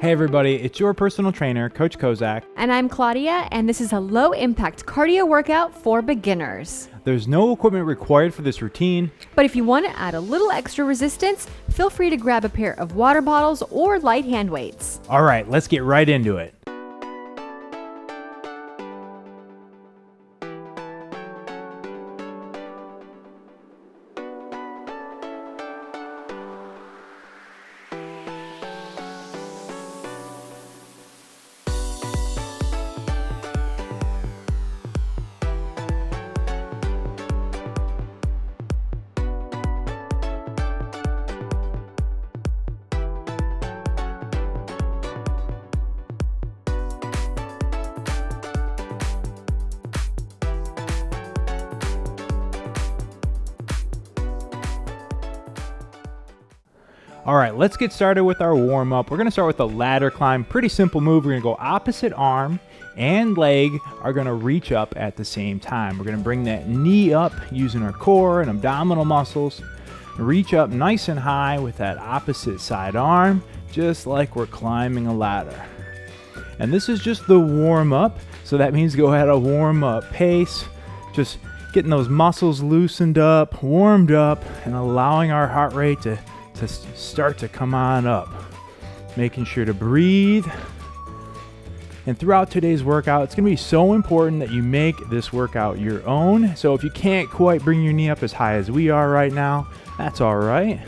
Hey everybody, it's your personal trainer, Coach Kozak. And I'm Claudia, and this is a low-impact cardio workout for beginners. There's no equipment required for this routine. But if you want to add a little extra resistance, feel free to grab a pair of water bottles or light hand weights. All right, let's get right into it. All right, let's get started with our warm-up. We're gonna start with a ladder climb. Pretty simple move. We're gonna go opposite arm and leg are gonna reach up at the same time. We're gonna bring that knee up using our core and abdominal muscles. Reach up nice and high with that opposite side arm, just like we're climbing a ladder. And this is just the warm-up, so that means go at a warm-up pace, just getting those muscles loosened up, warmed up, and allowing our heart rate to start to come on up. Making sure to breathe. And throughout today's workout, it's going to be so important that you make this workout your own. So if you can't quite bring your knee up as high as we are right now, that's all right.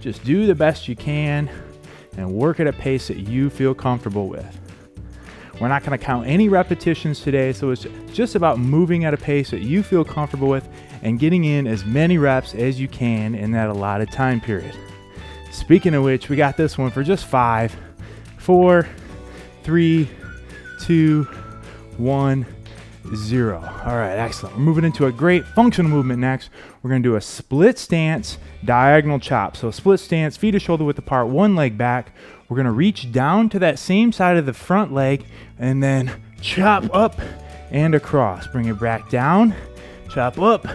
Just do the best you can and work at a pace that you feel comfortable with. We're not going to count any repetitions today, so it's just about moving at a pace that you feel comfortable with and getting in as many reps as you can in that allotted time period. Speaking of which, we got this one for just 5, 4, 3, 2, 1, 0. All right, excellent. We're moving into a great functional movement next. We're gonna do a split stance diagonal chop. So split stance, feet are shoulder width apart, one leg back. We're gonna reach down to that same side of the front leg and then chop up and across. Bring it back down, chop up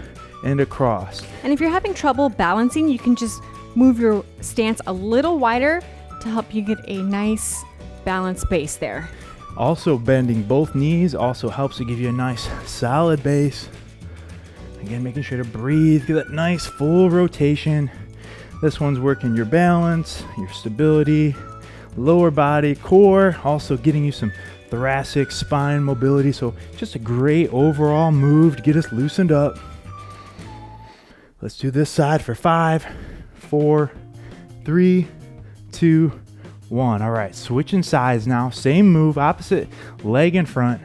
and across. And if you're having trouble balancing, you can just move your stance a little wider to help you get a nice balanced base there. Also, bending both knees also helps to give you a nice solid base. Again, making sure to breathe, get that nice full rotation. This one's working your balance, your stability, lower body, core, also getting you some thoracic spine mobility. So just a great overall move to get us loosened up. Let's do this side for 5, 4, 3, 2, 1. All right, switching sides now. Same move, opposite leg in front,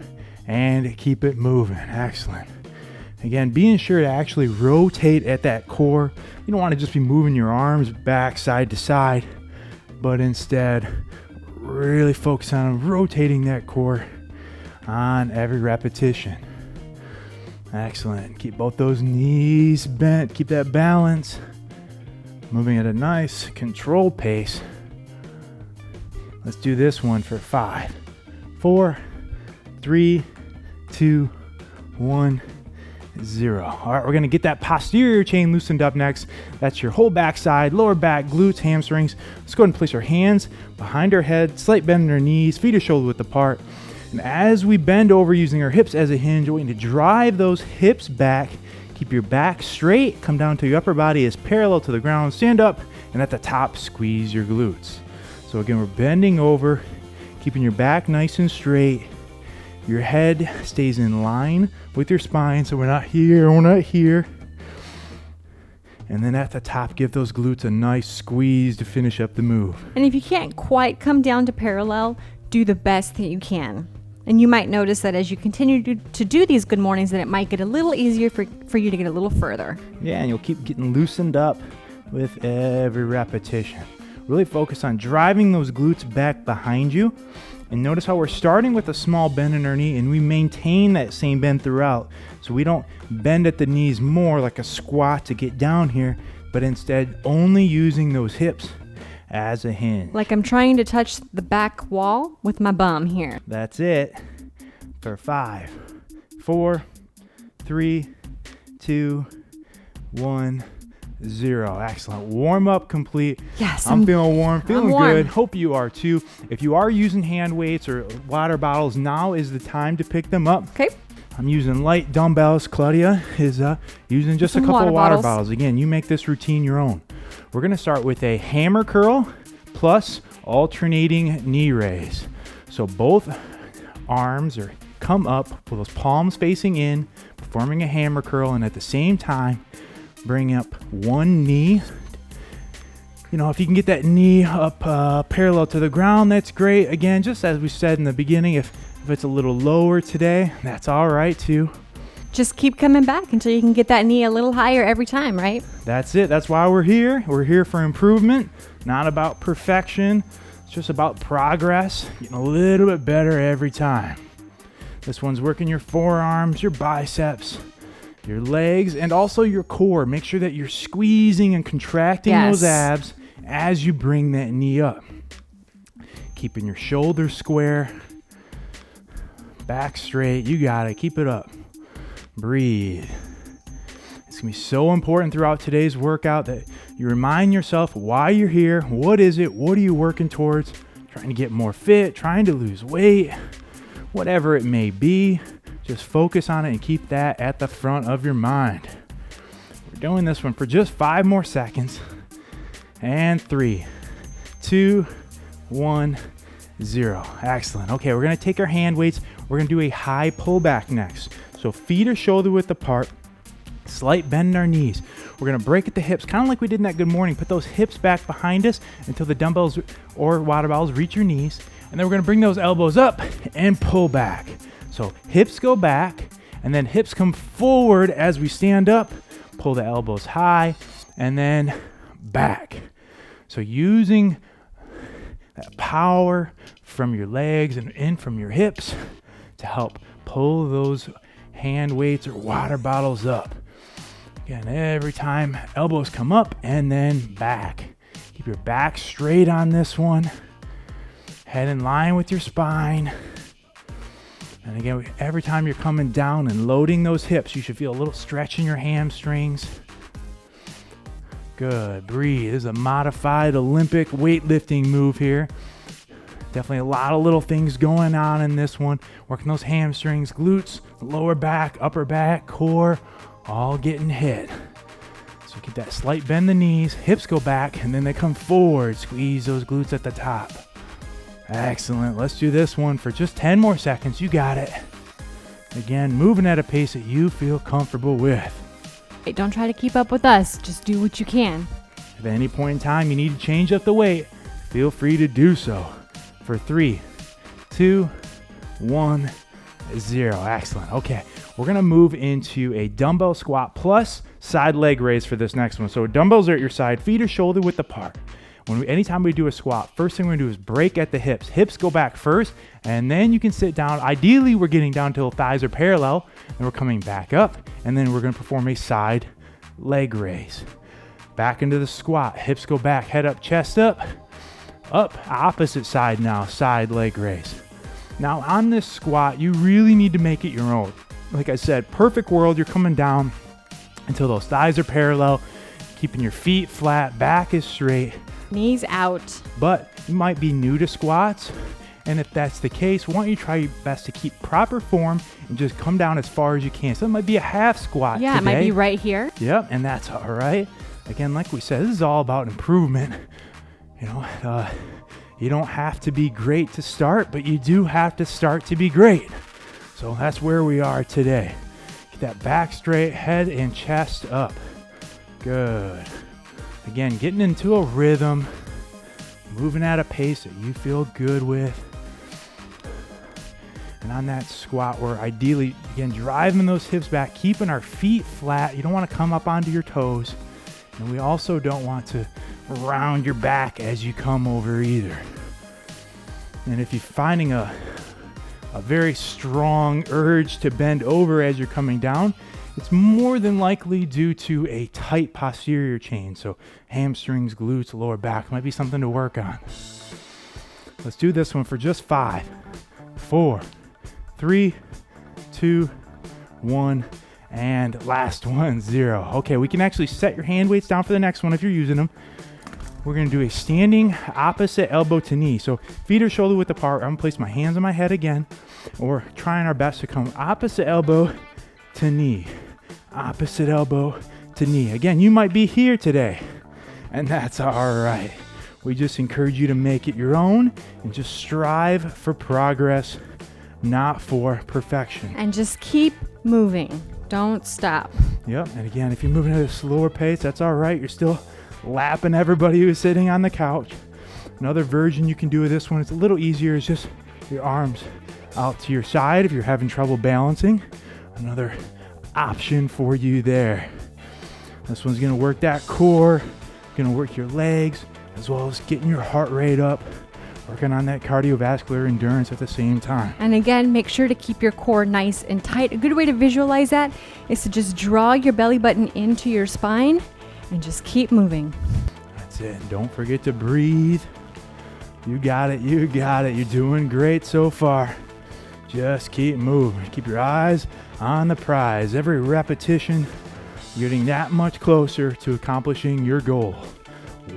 and keep it moving. Excellent. Again, being sure to actually rotate at that core. You don't want to just be moving your arms back side to side, but instead really focus on rotating that core on every repetition. Excellent. Keep both those knees bent. Keep that balance. Moving at a nice controlled pace. Let's do this one for 5, 4, 3, 2, 1, 0. All right, we're going to get that posterior chain loosened up next. That's your whole backside, lower back, glutes, hamstrings. Let's go ahead and place our hands behind our head, slight bend in our knees, feet are shoulder width apart. And as we bend over using our hips as a hinge, we're going to drive those hips back. Keep your back straight, come down to your upper body is parallel to the ground, stand up, and at the top, squeeze your glutes. So again, we're bending over, keeping your back nice and straight. Your head stays in line with your spine, so we're not here, we're not here. And then at the top, give those glutes a nice squeeze to finish up the move. And if you can't quite come down to parallel, do the best that you can. And you might notice that as you continue to do these good mornings, that it might get a little easier for you to get a little further. Yeah, and you'll keep getting loosened up with every repetition. Really focus on driving those glutes back behind you. And notice how we're starting with a small bend in our knee, and we maintain that same bend throughout. So we don't bend at the knees more like a squat to get down here, but instead only using those hips as a hinge. Like I'm trying to touch the back wall with my bum here. That's it for 5, 4, 3, 2, 1, 0. Excellent. Warm up complete. Yes. I'm feeling warm, feeling warm. good. Hope you are too. If you are using hand weights or water bottles, now is the time to pick them up. Okay. I'm using light dumbbells. Claudia is using just Some a couple water bottles. bottles. Again, you make this routine your own. We're going to start with a hammer curl plus alternating knee raise. So both arms are come up with those palms facing in, performing a hammer curl, and at the same time, bring up one knee. You know, if you can get that knee up parallel to the ground, that's great. Again, just as we said in the beginning, if it's a little lower today, that's all right too. Just keep coming back until you can get that knee a little higher every time, right? That's it. That's why we're here. We're here for improvement, not about perfection. It's just about progress, getting a little bit better every time. This one's working your forearms, your biceps, your legs, and also your core. Make sure that you're squeezing and contracting those abs as you bring that knee up. Keeping your shoulders square, back straight. You got it. Keep it up. Breathe. It's going to be so important throughout today's workout that you remind yourself why you're here. What is it? What are you working towards? Trying to get more fit, trying to lose weight, whatever it may be. Just focus on it and keep that at the front of your mind. We're doing this one for just 5 more seconds. And 3, 2, 1, 0. Excellent. Okay, we're going to take our hand weights. We're going to do a high pullback next. So feet are shoulder width apart, slight bend in our knees. We're going to break at the hips, kind of like we did in that good morning. Put those hips back behind us until the dumbbells or water bottles reach your knees. And then we're going to bring those elbows up and pull back. So hips go back, and then hips come forward as we stand up. Pull the elbows high, and then back. So using that power from your legs and in from your hips to help pull those hand weights or water bottles up. Again, every time elbows come up and then back. Keep your back straight on this one. Head in line with your spine. And again, every time you're coming down and loading those hips, you should feel a little stretch in your hamstrings. Good. Breathe. This is a modified Olympic weightlifting move here. Definitely a lot of little things going on in this one. Working those hamstrings, glutes, lower back, upper back, core, all getting hit. So keep that slight bend the knees, hips go back, and then they come forward. Squeeze those glutes at the top. Excellent. Let's do this one for just 10 more seconds. You got it. Again, moving at a pace that you feel comfortable with. Hey, don't try to keep up with us. Just do what you can. If at any point in time you need to change up the weight, feel free to do so. For 3, 2, 1, 0. Excellent. Okay, we're going to move into a dumbbell squat plus side leg raise for this next one. So dumbbells are at your side, feet are shoulder width apart. Anytime we do a squat, first thing we're going to do is break at the hips. Hips go back first, and then you can sit down. Ideally, we're getting down till thighs are parallel, and we're coming back up, and then we're going to perform a side leg raise. Back into the squat. Hips go back, head up, chest up. Up, opposite side now, side leg raise. Now on this squat, you really need to make it your own. Like I said, perfect world, you're coming down until those thighs are parallel, keeping your feet flat, back is straight. Knees out. But you might be new to squats, and if that's the case, why don't you try your best to keep proper form and just come down as far as you can. So it might be a half squat Yeah, today. it might be right here. Yep, and that's all right. Again, like we said, this is all about improvement. You know, you don't have to be great to start, but you do have to start to be great. So that's where we are today. Get that back straight, head and chest up. Good. Again, getting into a rhythm, moving at a pace that you feel good with. And on that squat, we're ideally, again, driving those hips back, keeping our feet flat. You don't want to come up onto your toes. And we also don't want to round your back as you come over either. And if you're finding a very strong urge to bend over as you're coming down, it's more than likely due to a tight posterior chain. So hamstrings, glutes, lower back might be something to work on. Let's do this one for just 5, 4, 3, 2, 1, And last one, 0. Okay, we can actually set your hand weights down for the next one if you're using them. We're gonna do a standing opposite elbow to knee. So feet are shoulder width apart. I'm gonna place my hands on my head again. We're trying our best to come opposite elbow to knee. Opposite elbow to knee. Again, you might be here today, and that's all right. We just encourage you to make it your own and just strive for progress, not for perfection. And just keep moving. Don't stop. Yep, and again, if you're moving at a slower pace, that's all right. You're still lapping everybody who's sitting on the couch. Another version you can do with this one, it's a little easier, is just your arms out to your side if you're having trouble balancing. Another option for you there. This one's gonna work that core, gonna work your legs, as well as getting your heart rate up, working on that cardiovascular endurance at the same time. And again, make sure to keep your core nice and tight. A good way to visualize that is to just draw your belly button into your spine and just keep moving. That's it. And don't forget to breathe. You got it. You got it. You're doing great so far. Just keep moving. Keep your eyes on the prize. Every repetition, you're getting that much closer to accomplishing your goal,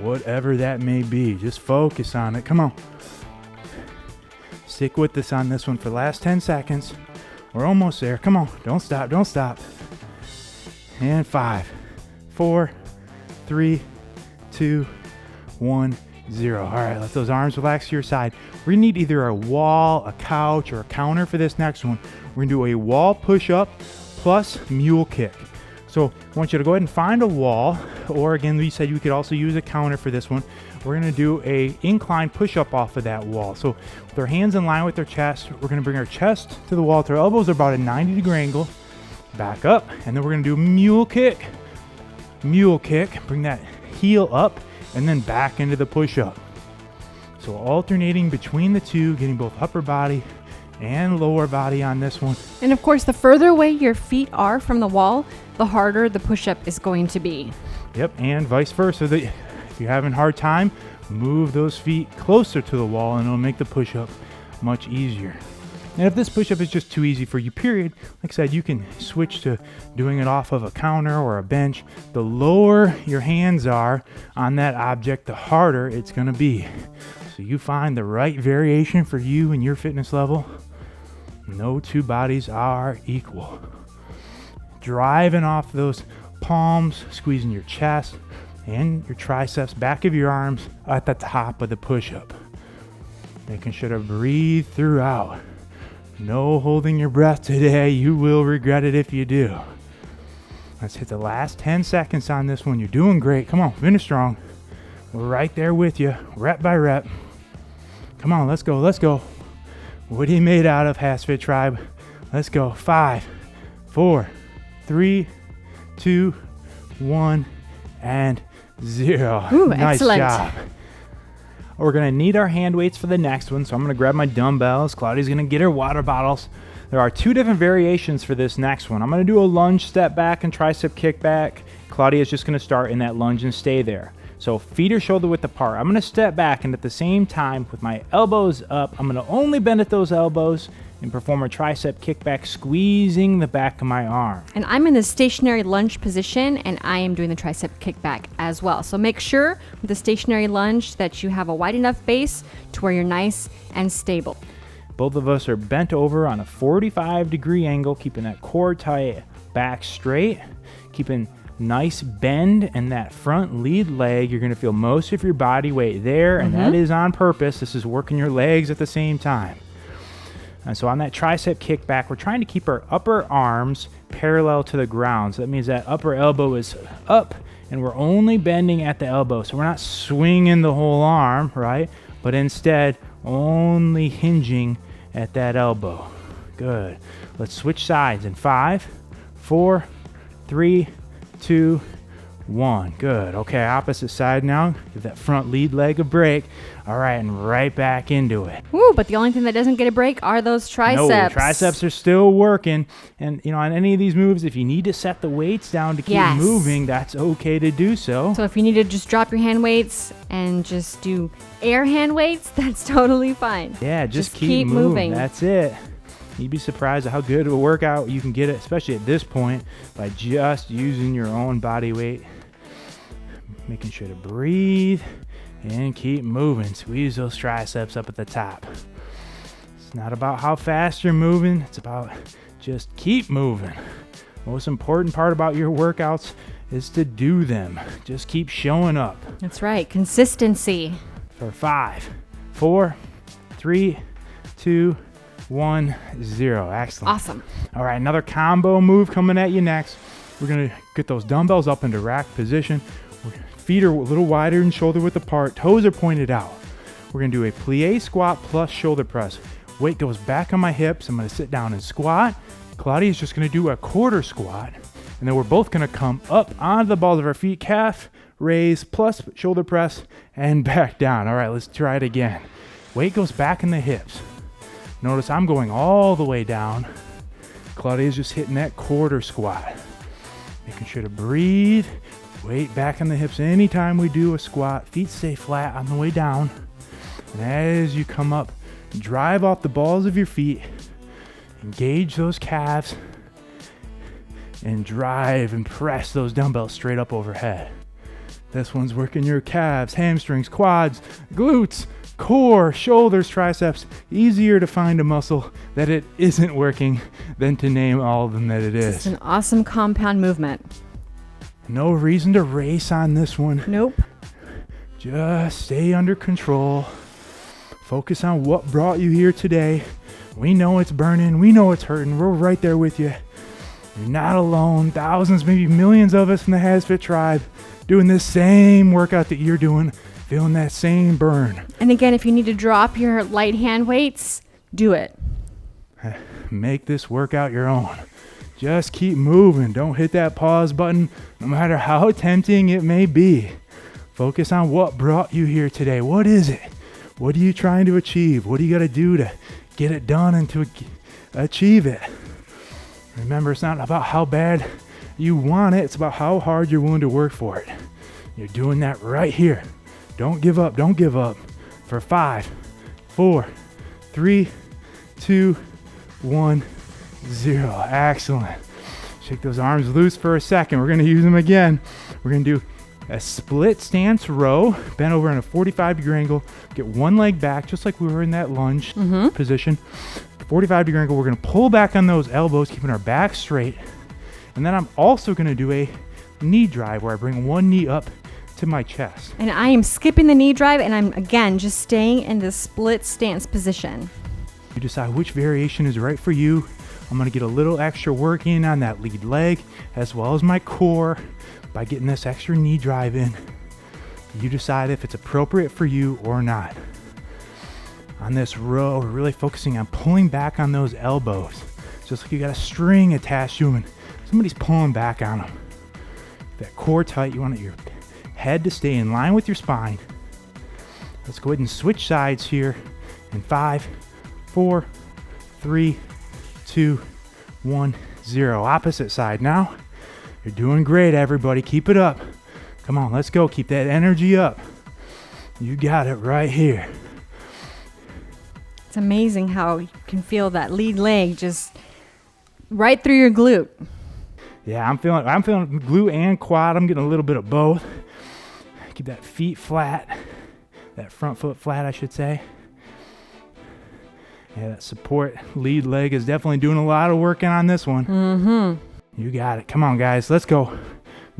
whatever that may be. Just focus on it. Come on. Stick with us on this one for the last 10 seconds. We're almost there. Come on. Don't stop. Don't stop. And 5, 4, 3, 2, 1, 0. All right, let those arms relax to your side. We're gonna need either a wall, a couch, or a counter for this next one. We're gonna do a wall push-up plus mule kick. So I want you to go ahead and find a wall, or again, we said you could also use a counter for this one. We're gonna do a incline push-up off of that wall. So with our hands in line with our chest, we're gonna bring our chest to the wall. Our elbows are about a 90-degree angle. Back up, and then we're gonna do a mule kick. Mule kick, bring that heel up, and then back into the push-up. So alternating between the two, getting both upper body and lower body on this one. And of course, the further away your feet are from the wall, the harder the push-up is going to be. Yep, and vice versa. If you're having a hard time, move those feet closer to the wall and it'll make the push-up much easier. And if this push-up is just too easy for you, period, like I said, you can switch to doing it off of a counter or a bench. The lower your hands are on that object, the harder it's gonna be. So you find the right variation for you and your fitness level. No two bodies are equal. Driving off those palms, squeezing your chest and your triceps, back of your arms at the top of the push-up. Making sure to breathe throughout. No holding your breath today. You will regret it if you do. Let's hit the last 10 seconds on this one. You're doing great. Come on, finish strong. We're right there with you, rep by rep. Come on, let's go, let's go. What are you made out of, HASfit Tribe? Let's go. 5, 4, 3, 2, 1, and 0. Ooh, nice excellent job. We're gonna need our hand weights for the next one, so I'm gonna grab my dumbbells. Claudia's gonna get her water bottles. There are 2 different variations for this next one. I'm gonna do a lunge step back and tricep kickback. Claudia's just gonna start in that lunge and stay there. So feet are shoulder width apart. I'm gonna step back, and at the same time, with my elbows up, I'm gonna only bend at those elbows and perform a tricep kickback, squeezing the back of my arm. And I'm in the stationary lunge position, and I am doing the tricep kickback as well. So make sure with the stationary lunge that you have a wide enough base to where you're nice and stable. Both of us are bent over on a 45-degree angle, keeping that core tight, back straight, keeping nice bend in that front lead leg. You're going to feel most of your body weight there, and that is on purpose. This is working your legs at the same time. And so on that tricep kickback, we're trying to keep our upper arms parallel to the ground. So that means that upper elbow is up, and we're only bending at the elbow. So we're not swinging the whole arm, right? But instead, only hinging at that elbow. Good. Let's switch sides in 5, 4, 3, 2, 1. Good. Okay, opposite side now. Give that front lead leg a break. All right, and right back into it. Woo, but the only thing that doesn't get a break are those triceps. No, triceps are still working. And, you know, on any of these moves, if you need to set the weights down to keep moving, that's okay to do so. So if you need to just drop your hand weights and just do air hand weights, that's totally fine. Yeah, just keep moving. That's it. You'd be surprised at how good of a workout you can get it, especially at this point, by just using your own body weight. Making sure to breathe and keep moving. Squeeze those triceps up at the top. It's not about how fast you're moving. It's about just keep moving. Most important part about your workouts is to do them. Just keep showing up. That's right. Consistency. For 5, 4, 3, 2, 1, 0. Excellent. Awesome. All right, another combo move coming at you next. We're going to get those dumbbells up into rack position. Feet are a little wider and shoulder width apart. Toes are pointed out. We're going to do a plie squat plus shoulder press. Weight goes back on my hips. I'm going to sit down and squat. Claudia's just going to do a quarter squat. And then we're both going to come up onto the balls of our feet, calf, raise, plus shoulder press, and back down. All right, let's try it again. Weight goes back in the hips. Notice I'm going all the way down. Claudia's just hitting that quarter squat. Making sure to breathe. Weight back in the hips anytime we do a squat. Feet stay flat on the way down. And as you come up, drive off the balls of your feet. Engage those calves. And drive and press those dumbbells straight up overhead. This one's working your calves, hamstrings, quads, glutes, core, shoulders, triceps. Easier to find a muscle that it isn't working than to name all of them that it is. It's an awesome compound movement. No reason to race on this one. Nope. Just stay under control. Focus on what brought you here today. We know it's burning. We know it's hurting. We're right there with you. You're not alone. Thousands, maybe millions of us in the HASfit tribe doing this same workout that you're doing, feeling that same burn. And again, if you need to drop your light hand weights, do it. Make this workout your own. Just keep moving. Don't hit that pause button, no matter how tempting it may be. Focus on what brought you here today. What is it? What are you trying to achieve? What do you got to do to get it done and to achieve it? Remember, it's not about how bad you want it. It's about how hard you're willing to work for it. You're doing that right here. Don't give up. Don't give up. For 5, 4, 3, 2, 1, 0. Excellent. Shake those arms loose for a second. We're going to use them again. We're going to do a split stance row. Bend over in a 45-degree angle. Get one leg back, just like we were in that lunge position. 45-degree angle. We're going to pull back on those elbows, keeping our back straight. And then I'm also going to do a knee drive where I bring one knee up to my chest. And I am skipping the knee drive, and I'm, again, just staying in the split stance position. You decide which variation is right for you. I'm going to get a little extra work in on that lead leg as well as my core by getting this extra knee drive in. You decide if it's appropriate for you or not. On this row, we're really focusing on pulling back on those elbows. Just like you got a string attached to them and somebody's pulling back on them. That core tight, you want your head to stay in line with your spine. Let's go ahead and switch sides here in 5, 4, 3, 2, 1, 0. Opposite side now. You're doing great, everybody. Keep it up. Come on, let's go. Keep that energy up. You got it right here. It's amazing how you can feel that lead leg just right through your glute. Yeah, I'm feeling glute and quad. I'm getting a little bit of both. Keep that feet flat, that front foot flat, I should say. Yeah, that support lead leg is definitely doing a lot of working on this one. You got it. Come on, guys. Let's go.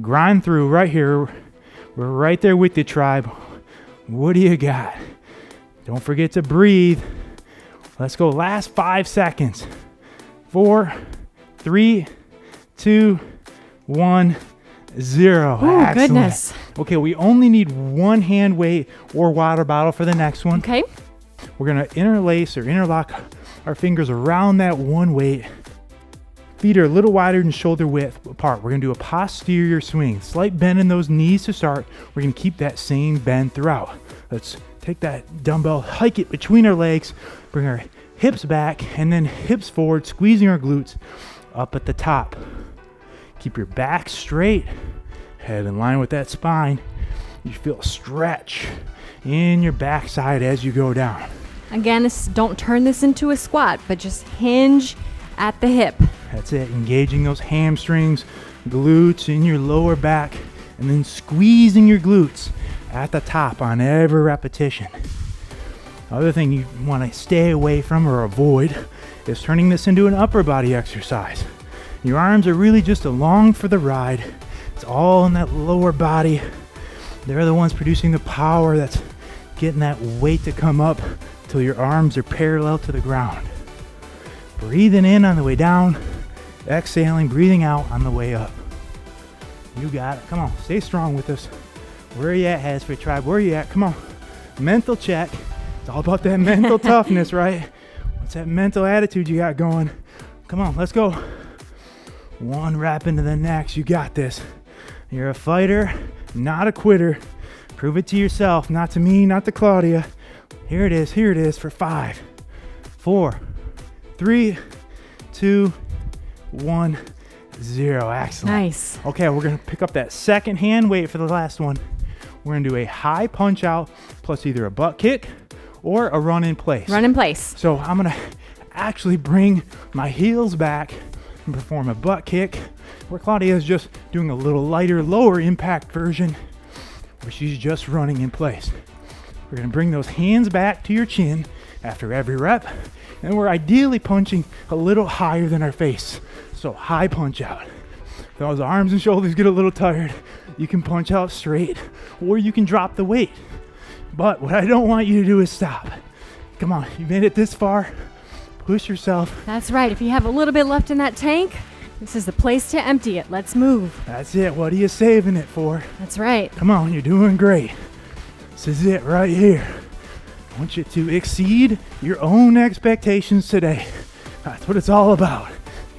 Grind through right here. We're right there with the tribe. What do you got? Don't forget to breathe. Let's go. Last 5 seconds. 4, 3, 2, 1, 0. Oh, excellent. Goodness. Okay, we only need one hand weight or water bottle for the next one. Okay. We're going to interlace or interlock our fingers around that one weight. Feet are a little wider than shoulder width apart. We're going to do a posterior swing. Slight bend in those knees to start. We're going to keep that same bend throughout. Let's take that dumbbell, hike it between our legs, bring our hips back, and then hips forward, squeezing our glutes up at the top. Keep your back straight, head in line with that spine. You feel a stretch in your backside as you go down. Again, don't turn this into a squat, but just hinge at the hip. That's it, engaging those hamstrings, glutes in your lower back, and then squeezing your glutes at the top on every repetition. Other thing you want to stay away from or avoid is turning this into an upper body exercise. Your arms are really just along for the ride. It's all in that lower body. They're the ones producing the power that's getting that weight to come up till your arms are parallel to the ground. Breathing in on the way down, exhaling, breathing out on the way up. You got it. Come on, stay strong with us. Where are you at, HASfit Tribe? Where are you at? Come on. Mental check. It's all about that mental toughness, right? What's that mental attitude you got going? Come on, let's go. One rep into the next. You got this. You're a fighter, not a quitter. Prove it to yourself, not to me, not to Claudia. Here it is for 5, 4, 3, 2, 1, 0. Excellent. Nice. Okay, we're gonna pick up that second hand weight for the last one. We're gonna do a high punch out plus either a butt kick or a run in place. Run in place. So I'm gonna actually bring my heels back and perform a butt kick, where Claudia is just doing a little lighter, lower impact version where she's just running in place. We're gonna bring those hands back to your chin after every rep, and we're ideally punching a little higher than our face. So high punch out. If those arms and shoulders get a little tired, you can punch out straight, or you can drop the weight. But what I don't want you to do is stop. Come on, you made it this far. Push yourself. That's right. If you have a little bit left in that tank, this is the place to empty it. Let's move. That's it. What are you saving it for? That's right. Come on, you're doing great. This is it right here. I want you to exceed your own expectations today. That's what it's all about.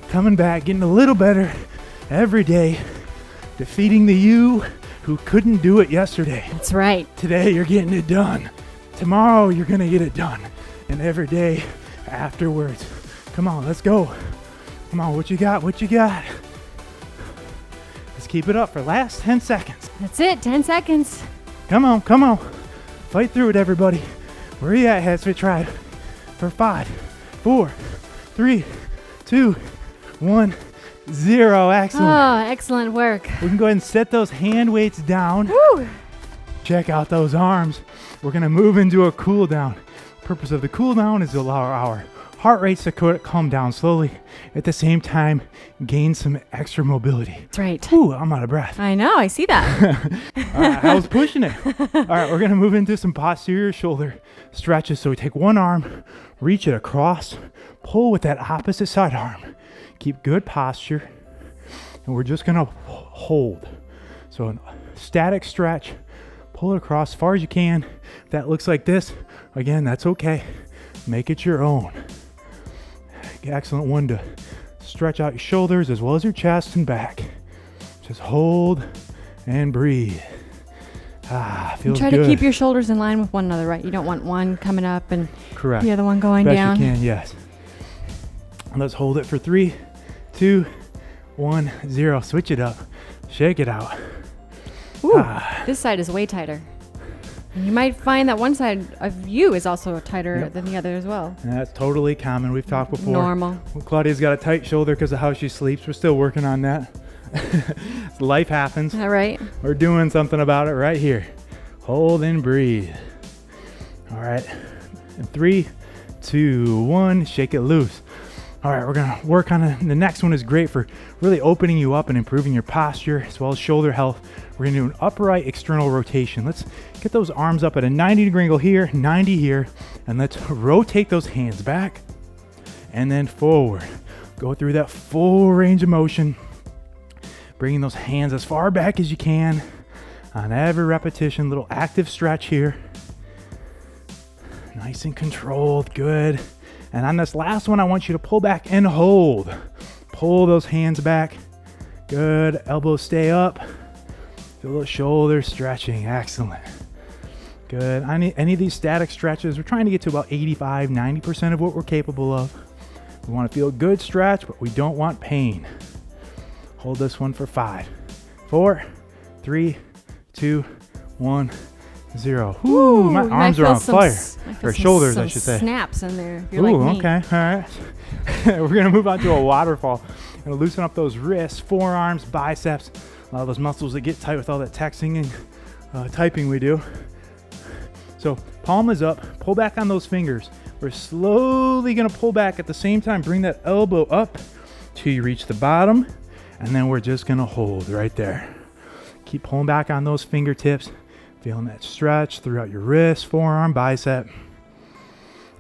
Coming back, getting a little better every day, defeating the you who couldn't do it yesterday. That's right. Today, you're getting it done. Tomorrow, you're going to get it done. And every day afterwards. Come on, let's go. Come on, what you got? What you got? Let's keep it up for last 10 seconds. That's it. 10 seconds. Come on, come on. Fight through it, everybody. Where are you at, HASfit Tribe? For 5, 4, 3, 2, 1, 0. Excellent. Oh, excellent work. We can go ahead and set those hand weights down. Woo! Check out those arms. We're going to move into a cool down. The purpose of the cool down is to allow our heart rates to calm down slowly. At the same time, gain some extra mobility. That's right. Ooh, I'm out of breath. I know. I see that. All right, I was pushing it. All right, we're going to move into some posterior shoulder stretches. So we take one arm, reach it across, pull with that opposite side arm. Keep good posture, and we're just going to hold. So a static stretch, pull it across as far as you can. If that looks like this, again, that's okay. Make it your own. Excellent one to stretch out your shoulders as well as your chest and back. Just hold and breathe. Feels Try good. to keep your shoulders in line with one another, right? You don't want one coming up and Correct. the other one going Best down. you can, yes. And let's hold it for 3, 2, 1, 0. Switch it up. Shake it out. Ooh, this side is way tighter. And you might find that one side of you is also tighter than the other as well. And that's totally common. We've talked before. Normal. Well, Claudia's got a tight shoulder because of how she sleeps. We're still working on that. Life happens. All right. We're doing something about it right here. Hold and breathe. All right. In 3, 2, 1, shake it loose. All right, we're gonna work on it. The next one is great for really opening you up and improving your posture as well as shoulder health. We're gonna do an upright external rotation. Let's get those arms up at a 90-degree angle here, 90 here, and let's rotate those hands back and then forward. Go through that full range of motion, bringing those hands as far back as you can on every repetition. Little active stretch here. Nice and controlled, good. And on this last one, I want you to pull back and hold. Pull those hands back. Good, elbows stay up. Feel those shoulders stretching, excellent. Good, any of these static stretches, we're trying to get to about 85, 90% of what we're capable of. We want to feel a good stretch, but we don't want pain. Hold this one for 5, 4, 3, 2, 1, 0. Ooh, my arms are on fire. Or shoulders, I should say. Snaps in there. If you're Ooh, like me. okay. All right. We're going to move on to a waterfall. Going to loosen up those wrists, forearms, biceps, a lot of those muscles that get tight with all that texting and typing we do. So palm is up. Pull back on those fingers. We're slowly going to pull back at the same time. Bring that elbow up till you reach the bottom. And then we're just going to hold right there. Keep pulling back on those fingertips. Feeling that stretch throughout your wrist, forearm, bicep.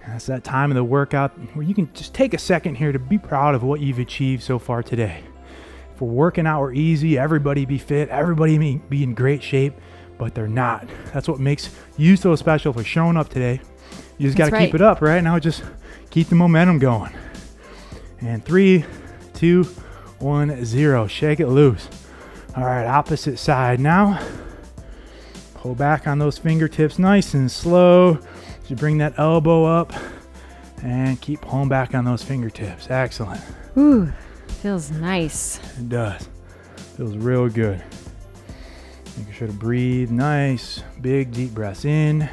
And that's that time of the workout where you can just take a second here to be proud of what you've achieved so far today. If we're working out, we're easy. Everybody be fit. Everybody be in great shape. But they're not. That's what makes you so special for showing up today. You just got to keep it up, right? Now just keep the momentum going. And 3, 2, 1, 0. Shake it loose. All right, opposite side now. Pull back on those fingertips nice and slow. So you bring that elbow up and keep pulling back on those fingertips. Excellent. Ooh, feels nice. It does. Feels real good. Making sure to breathe nice, big, deep breaths in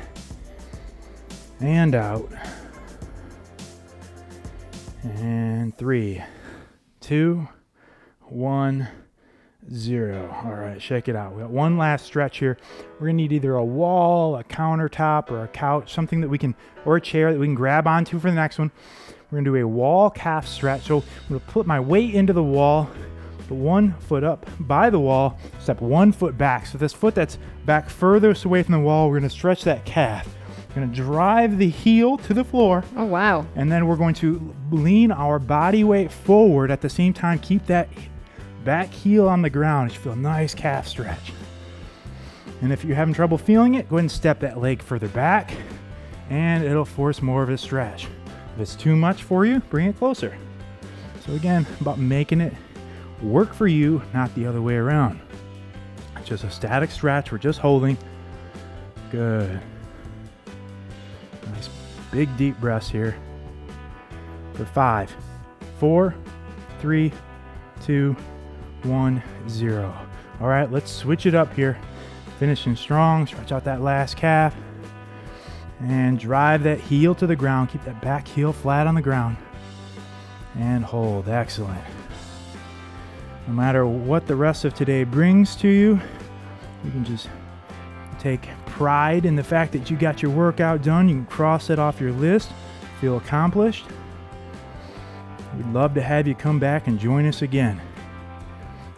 and out. And 3, 2, 1, 0. All right, shake it out. We got one last stretch here. We're gonna need either a wall, a countertop, or a couch, something that we can, or a chair that we can grab onto for the next one. We're gonna do a wall calf stretch. So I'm gonna put my weight into the wall, put 1 foot up by the wall, step 1 foot back. So this foot that's back furthest away from the wall, we're gonna stretch that calf. We're gonna drive the heel to the floor. Oh, wow. And then we're going to lean our body weight forward at the same time. Keep that back heel on the ground. You feel a nice calf stretch. And if you're having trouble feeling it, go ahead and step that leg further back and it'll force more of a stretch. If it's too much for you, bring it closer. So again, about making it work for you, not the other way around. It's just a static stretch. We're just holding. Good. Nice big deep breaths here. For 5, 4, 3, 2, 1, 0. All right, let's switch it up here. Finishing strong. Stretch out that last calf and drive that heel to the ground. Keep that back heel flat on the ground and hold. Excellent. No matter what the rest of today brings to you, you can just take pride in the fact that you got your workout done. You can cross it off your list, feel accomplished. We'd love to have you come back and join us again.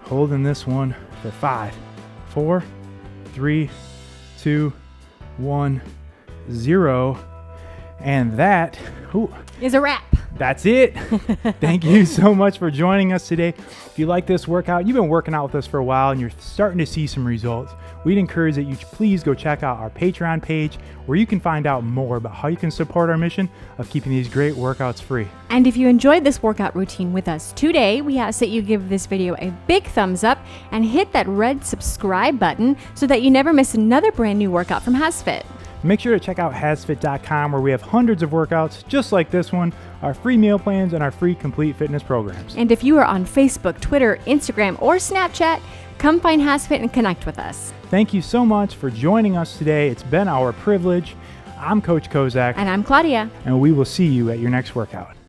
Holding this one for 5, 4, 3, 2, 1, 0. And that is a wrap. That's it. Thank you so much for joining us today. If you like this workout, you've been working out with us for a while and you're starting to see some results, we'd encourage that you please go check out our Patreon page where you can find out more about how you can support our mission of keeping these great workouts free. And if you enjoyed this workout routine with us today, we ask that you give this video a big thumbs up and hit that red subscribe button so that you never miss another brand new workout from HASfit. Make sure to check out HASfit.com where we have hundreds of workouts just like this one, our free meal plans, and our free complete fitness programs. And if you are on Facebook, Twitter, Instagram, or Snapchat, come find HASfit and connect with us. Thank you so much for joining us today. It's been our privilege. I'm Coach Kozak. And I'm Claudia. And we will see you at your next workout.